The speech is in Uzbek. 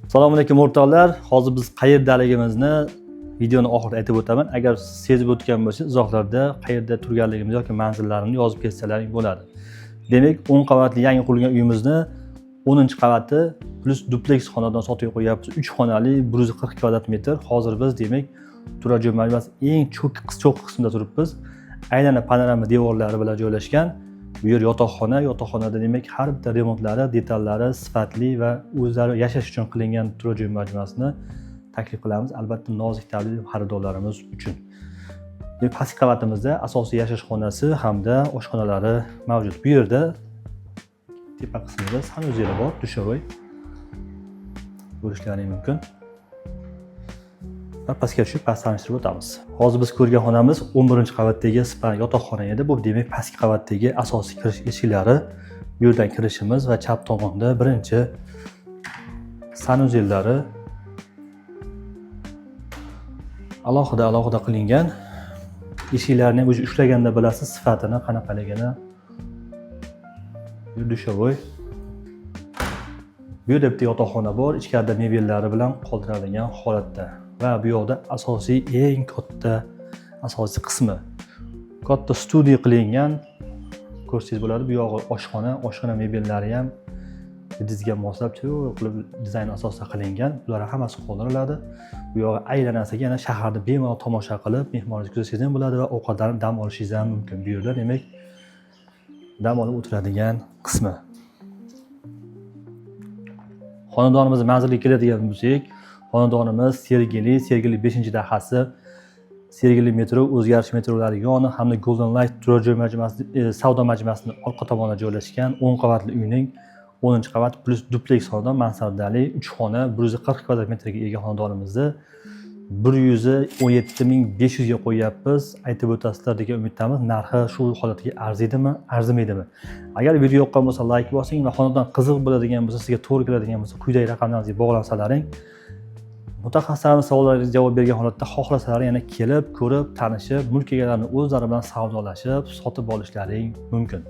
Assalomu alaykum o'rtoqlar. Hozir biz qayerdaligimizni videoni oxirida aytib o'taman. Agar sezib o'tgan bo'lsangiz, izohlarda qayerda turganligimizni yoki manzillarimni yozib ketsalaring bo'ladi. Demak, 10 qavatli yangi qurilgan uyimizni 10-qavati plus dupleks xonadon sotuvga qo'yapmiz. 3 xonali 140 kvadrat metr. Hozir biz demak turar joy majmuasi eng cho'q qismida turibmiz. Aylana panorama devorlari bilan joylashgan. Bu yer yotoqxona. Yotoqxonada demak har bitta remontlari, detallari sifatli va o'zlari yashash uchun qilingan turar joy majmuasini taklif qilamiz. Albatta nozik taklif xaridorlarimiz uchun. Pastki qavatimizda asosiy yashash xonasi hamda oshxonalari mavjud. Bu yerda tepa qismida sanuzel bor, dushovoy ko'rishlaring mumkin. Pastga tushib, past tanishtirib o'tamiz. Hozir biz ko'rgan xonamiz 11-qavatdagi spa yotoqxona edi. Bu demak pastki qavatdagi asosiy kirish eshiklari. Bu yerdan kirishimiz va chap tomonda birinchi sanuzellari alohida qilingan. Eshiklarni o'zi ushlaganda bilasiz sifatini qanaqaligini. Bu dushovoy. Bu yerda bitta yotoqxona bor, ichkarida mebellari bilan qoldirilgan holatda. Va bu yoqda asosiy eng katta asosiy qismi. Katta studiya qilingan. Ko'rsangiz bo'ladi, bu yog'i oshxona mebellari ham dizga moslab qilib dizayn asosida qilingan. Bular hammasi qoldiriladi. Bu yog'i aylanasiga yana shaharni bemalol tomosha qilib, mehmonlarni kuzatsangiz ham bo'ladi va ovqatlanib dam olishingiz ham mumkin. Bu yerda demak dam olib o'tiradigan qismi. Xonadonimizga manzilga keladigan bo'lsak, xonadonimiz Sergeli 5-dahasi, Sergeli metro, o'zgarish metrolari yoni hamda Golden Light turar joy majmuasi, savdo majmuasining orqa tomonida joylashgan 10 qavatli uyning 10-qavat plus dupleks xonadon mansardali 3 xona 140 kvadrat metrga ega xonadonimizni 117.500 ga qo'yyapmiz. Aytib o'tasizlar degan umiddamiz. Narxi shu holatga arziydimi, arzimaydimi? Agar video yoqqan bo'lsa like bosing va xonadon qiziq bo'ladigan bo'lsa, sizga to'g'ri keladigan bo'lsa, quyidagi raqamlarimizga bog'lansalaring, mutaxassislarimiz savollariga javob bergan holatda xohlasalar yana kelib, ko'rib, tanishib, mulk egalarini o'zlari bilan savdolashib, sotib olishlaring mumkin.